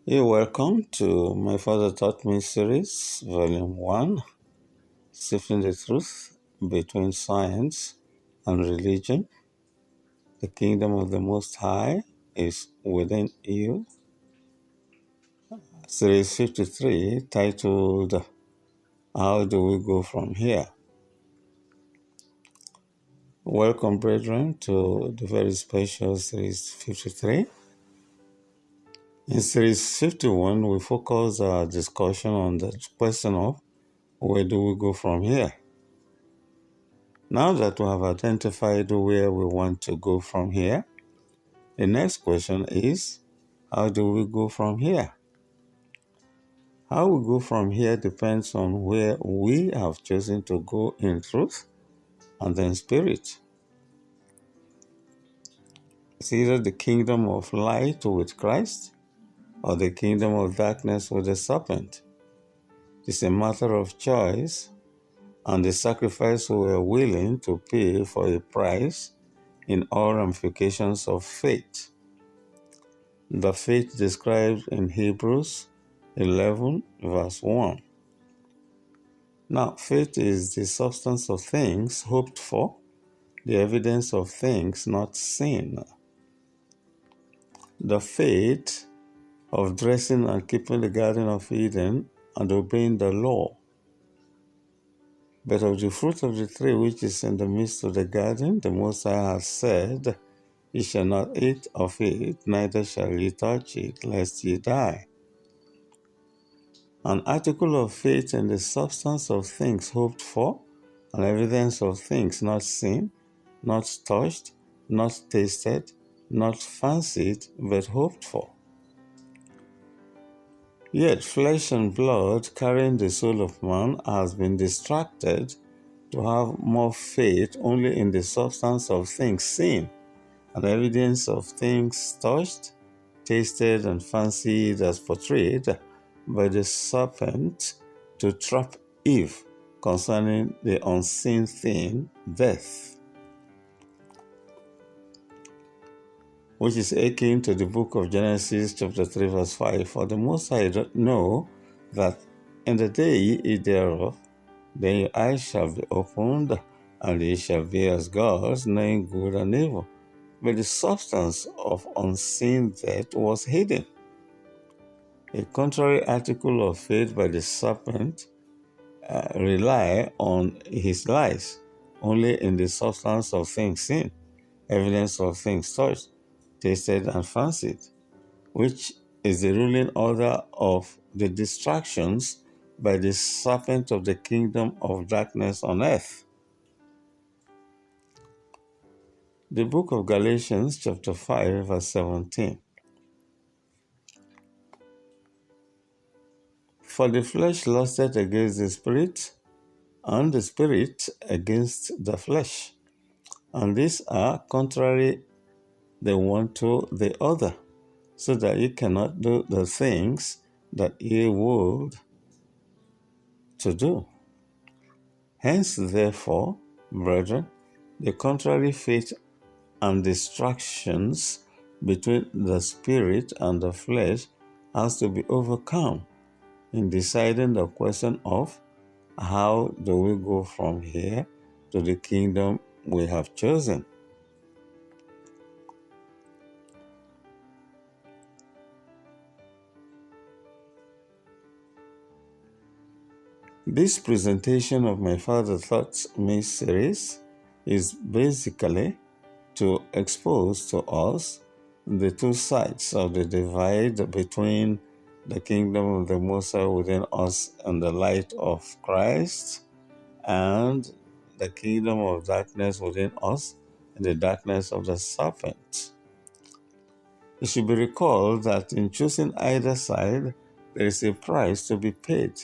You're welcome to My Father Taught Me series, Volume 1, Sifting the Truth Between Science and Religion. The Kingdom of the Most High is within you. Series 53, titled, How Do We Go From Here? Welcome, brethren, to the very special Series 53. In Series 51, we focus our discussion on the question of where do we go from here? Now that we have identified where we want to go from here, the next question is, how do we go from here? How we go from here depends on where we have chosen to go in truth and in spirit. It's either the kingdom of light with Christ or the kingdom of darkness with the serpent. It's a matter of choice and the sacrifice we are willing to pay for a price in all ramifications of faith. The faith described in Hebrews 11, verse 1. Now, faith is the substance of things hoped for, the evidence of things not seen. The faith of dressing and keeping the Garden of Eden and obeying the law. But of the fruit of the tree which is in the midst of the garden, the Most High has said, Ye shall not eat of it, neither shall ye touch it, lest ye die. An article of faith in the substance of things hoped for, an evidence of things not seen, not touched, not tasted, not fancied, but hoped for. Yet flesh and blood carrying the soul of man has been distracted to have more faith only in the substance of things seen, an evidence of things touched, tasted, and fancied as portrayed by the serpent to trap Eve concerning the unseen thing, death, which is akin to the book of Genesis chapter 3 verse 5. For the Most High know that in the day ye eat thereof, then your eyes shall be opened, and ye shall be as gods, knowing good and evil. But the substance of unseen death was hidden. A contrary article of faith by the serpent rely on his lies only in the substance of things seen, evidence of things touched, tasted, and fancied, which is the ruling order of the distractions by the serpent of the kingdom of darkness on earth. The book of Galatians chapter 5 verse 17. For the flesh lusted against the spirit, and the spirit against the flesh. And these are contrary the one to the other, so that ye cannot do the things that ye would to do. Hence, therefore, brethren, the contrary faith and distractions between the spirit and the flesh has to be overcome in deciding the question of how do we go from here to the kingdom we have chosen. This presentation of My Father Taught Me series is basically to expose to us the two sides of the divide between the kingdom of the Most High within us and the light of Christ, and the kingdom of darkness within us and the darkness of the serpent. It should be recalled that in choosing either side, there is a price to be paid.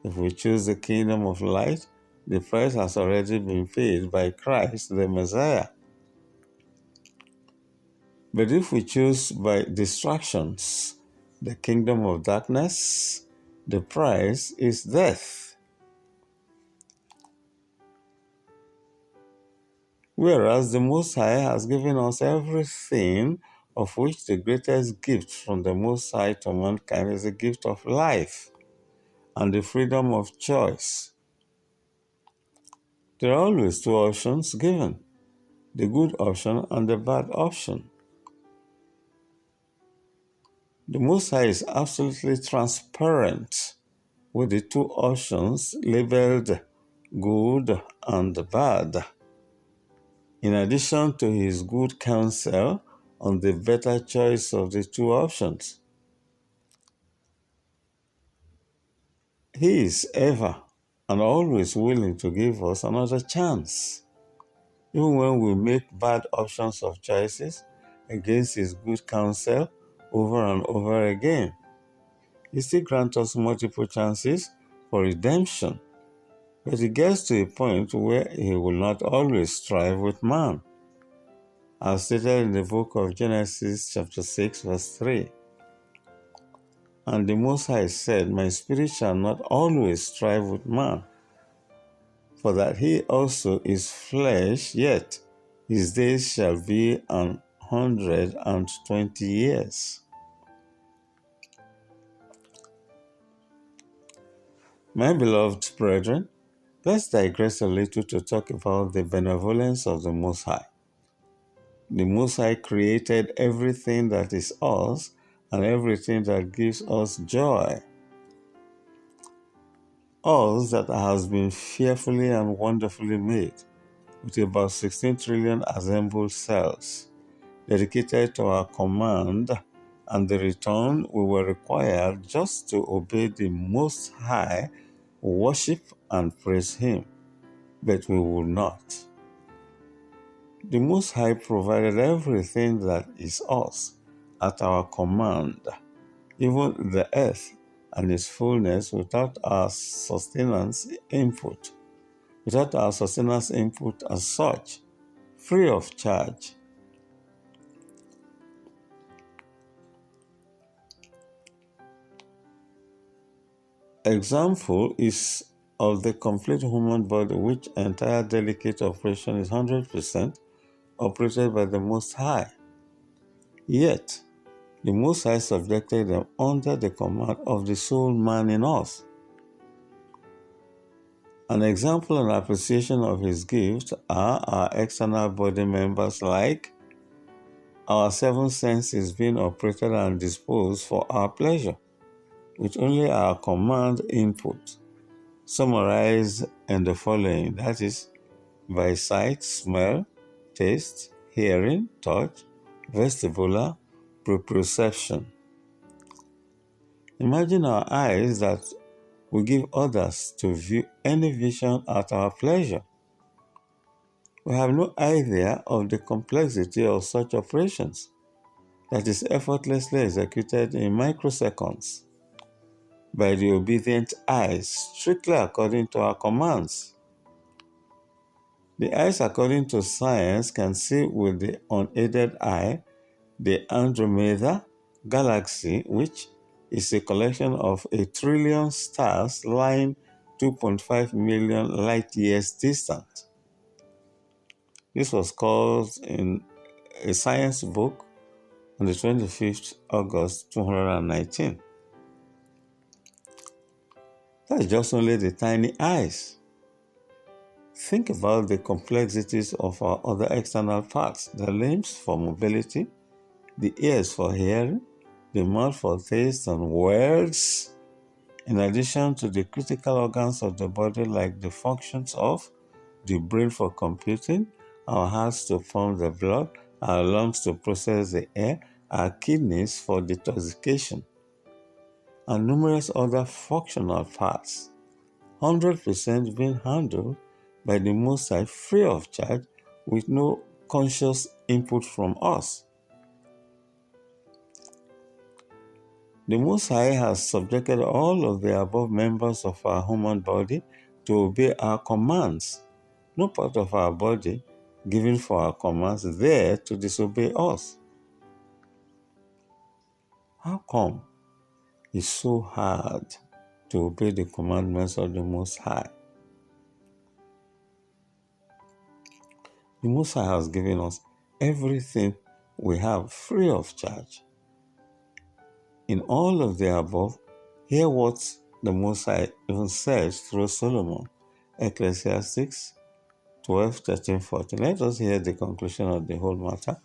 If we choose the kingdom of light, the price has already been paid by Christ the Messiah. But if we choose by distractions the kingdom of darkness, the price is death. Whereas the Most High has given us everything of which the greatest gift from the Most High to mankind is the gift of life and the freedom of choice. There are always two options given, the good option and the bad option. The Most High is absolutely transparent with the two options labeled good and bad. In addition to his good counsel on the better choice of the two options, he is ever and always willing to give us another chance. Even when we make bad options of choices against his good counsel over and over again, he still grants us multiple chances for redemption. But it gets to a point where he will not always strive with man. As stated in the book of Genesis chapter 6 verse 3. And the Most High said, my spirit shall not always strive with man, for that he also is flesh, yet his days shall be 120 years. My beloved brethren, let's digress a little to talk about the benevolence of the Most High. The Most High created everything that is us and everything that gives us joy. Us that has been fearfully and wonderfully made, with about 16 trillion assembled cells, dedicated to our command and the return we were required just to obey the Most High, worship and praise Him, but we will not. The Most High provided everything that is us at our command, even the earth and its fullness without our sustenance input as such, free of charge. Example is of the complete human body, which entire delicate operation is 100% operated by the Most High. Yet, the Most High subjected them under the command of the soul man in us. An example and appreciation of his gift are our external body members, like our seven senses being operated and disposed for our pleasure, with only our command input, summarized in the following, that is, by sight, smell, taste, hearing, touch, vestibular, proprioception. Imagine our eyes that we give others to view any vision at our pleasure. We have no idea of the complexity of such operations that is effortlessly executed in microseconds by the obedient eyes, strictly according to our commands. The eyes, according to science, can see with the unaided eye the Andromeda galaxy, which is a collection of 1 trillion stars lying 2.5 million light years distant. This was called in a science book on the 25th August 2019. That's just only the tiny eyes. Think about the complexities of our other external parts, the limbs for mobility, the ears for hearing, the mouth for taste and words, in addition to the critical organs of the body like the functions of the brain for computing, our hearts to pump the blood, our lungs to process the air, our kidneys for detoxification, and numerous other functional parts, 100% being handled by the Most High free of charge with no conscious input from us. The Most High has subjected all of the above members of our human body to obey our commands. No part of our body given for our commands there to disobey us. How come it's so hard to obey the commandments of the Most High? The Most High has given us everything we have free of charge. In all of the above, hear what the Most High even says through Solomon, Ecclesiastes 12, 13, 14. Let us hear the conclusion of the whole matter.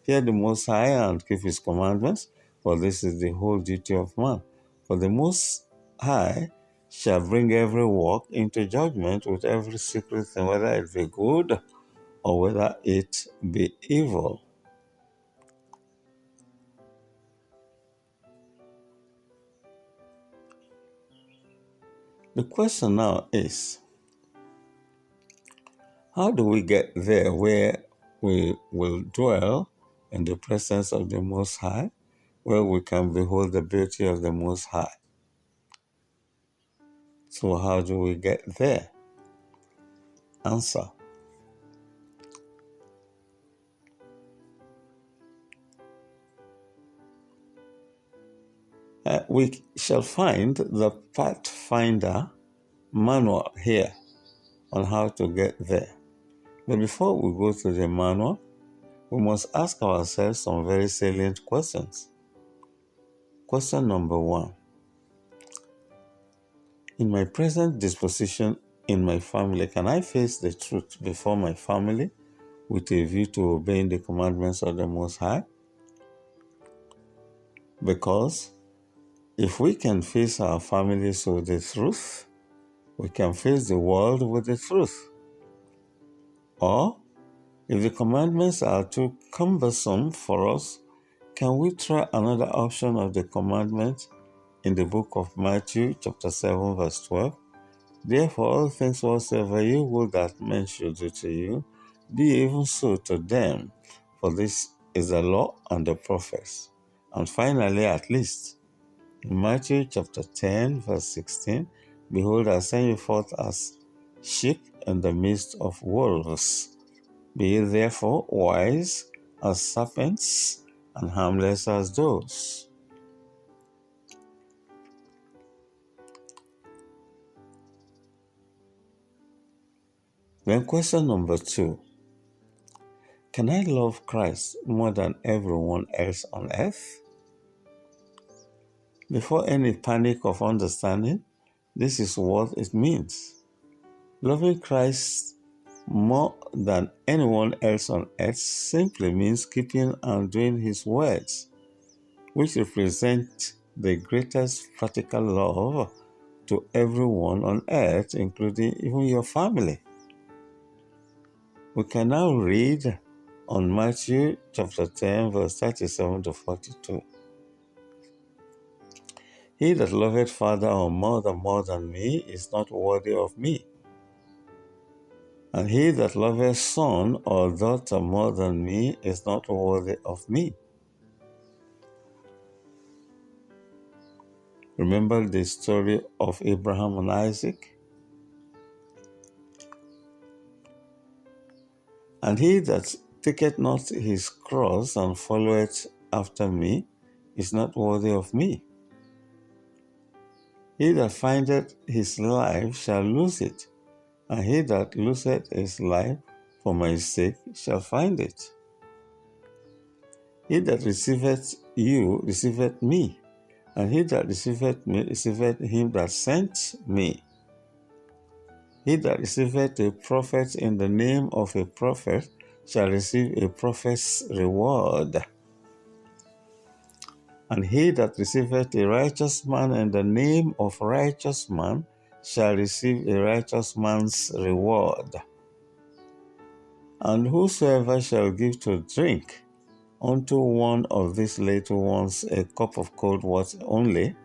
Fear the Most High and keep His commandments, for this is the whole duty of man. For the Most High shall bring every work into judgment with every secret thing, whether it be good or whether it be evil. The question now is, how do we get there where we will dwell in the presence of the Most High, where we can behold the beauty of the Most High? So how do we get there? Answer. We shall find the Pathfinder manual here on how to get there. But before we go to the manual, we must ask ourselves some very salient questions. Question number 1. In my present disposition in my family, can I face the truth before my family with a view to obeying the commandments of the Most High? Because if we can face our families with the truth, we can face the world with the truth. Or, if the commandments are too cumbersome for us, can we try another option of the commandment in the book of Matthew, chapter 7, verse 12? Therefore, all things whatsoever you will that men should do to you, do even so to them, for this is the law and the prophets. And finally, at least, in Matthew chapter 10, verse 16, behold, I send you forth as sheep in the midst of wolves. Be ye therefore wise as serpents and harmless as doves. Then question number 2. Can I love Christ more than everyone else on earth? Before any panic of understanding, this is what it means. Loving Christ more than anyone else on earth simply means keeping and doing His words, which represent the greatest practical love to everyone on earth, including even your family. We can now read on Matthew chapter 10, verse 37 to 42. He that loveth father or mother more than me is not worthy of me. And he that loveth son or daughter more than me is not worthy of me. Remember the story of Abraham and Isaac? And he that taketh not his cross and followeth after me is not worthy of me. He that findeth his life shall lose it, and he that loseth his life for my sake shall find it. He that receiveth you receiveth me, and he that receiveth me receiveth him that sent me. He that receiveth a prophet in the name of a prophet shall receive a prophet's reward. And he that receiveth a righteous man in the name of righteous man shall receive a righteous man's reward. And whosoever shall give to drink unto one of these little ones a cup of cold water only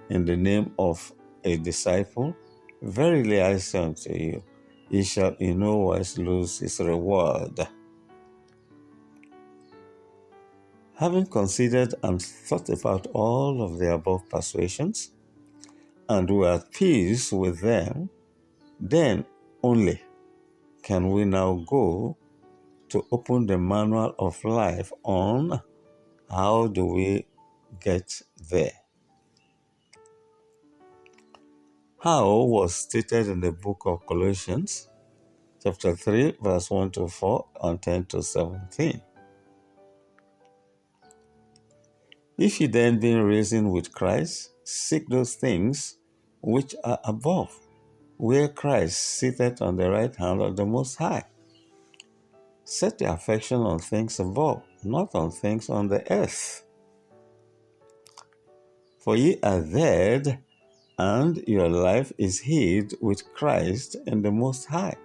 in the name of a disciple, verily I say unto you, he shall in no wise lose his reward. Having considered and thought about all of the above persuasions, and we are at peace with them, then only can we now go to open the manual of life on how do we get there. How was stated in the book of Colossians, chapter 3, verse 1 to 4 and 10 to 17. If you then being risen with Christ, seek those things which are above, where Christ sitteth on the right hand of the Most High. Set your affection on things above, not on things on the earth. For ye are dead, and your life is hid with Christ in the Most High.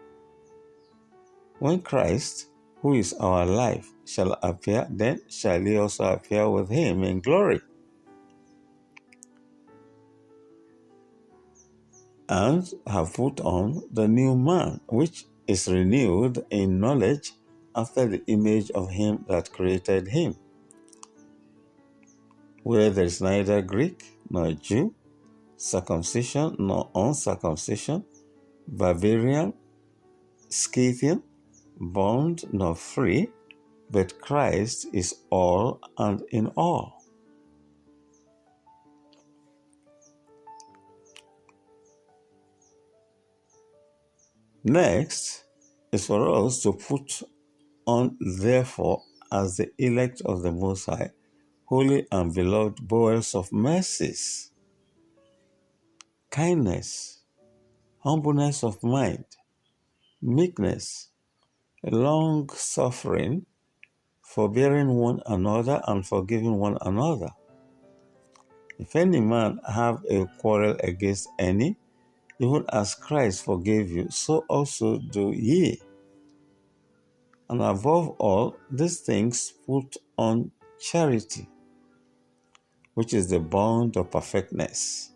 When Christ, who is our life, shall appear, then shall ye also appear with him in glory. And have put on the new man, which is renewed in knowledge after the image of him that created him, where there is neither Greek nor Jew, circumcision nor uncircumcision, barbarian, Scythian, bond nor free, but Christ is all and in all. Next is for us to put on, therefore, as the elect of the Most High, holy and beloved, bowels of mercies, kindness, humbleness of mind, meekness, long-suffering, forbearing one another and forgiving one another. If any man have a quarrel against any, even as Christ forgave you, so also do ye. And above all these things put on charity, which is the bond of perfectness.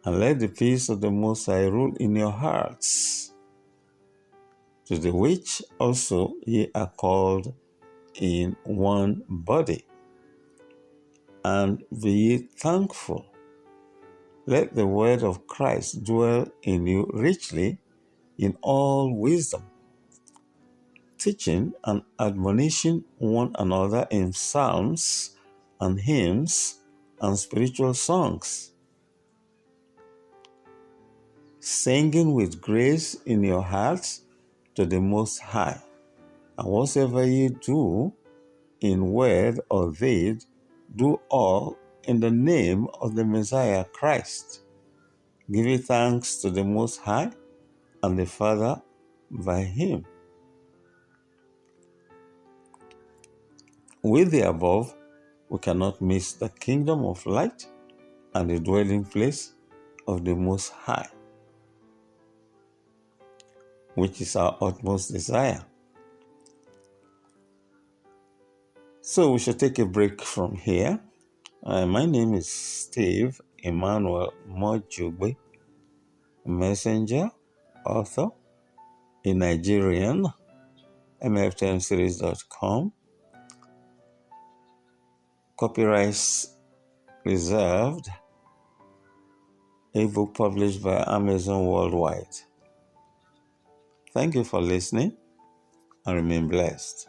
And let the peace of the Most High rule in your hearts, to the which also ye are called in one body. And be ye thankful. Let the word of Christ dwell in you richly in all wisdom, teaching and admonishing one another in psalms and hymns and spiritual songs, singing with grace in your hearts to the Most High. And whatsoever ye do in word or deed, do all in the name of the Messiah Christ, giving thanks to the Most High and the Father by him. With the above, we cannot miss the kingdom of light and the dwelling place of the Most High, which is our utmost desire. So we should take a break from here. My name is Steve Emmanuel Mojugbe, messenger, author, a Nigerian, mftmseries.com. Copyrights reserved. A book published by Amazon Worldwide. Thank you for listening and remain blessed.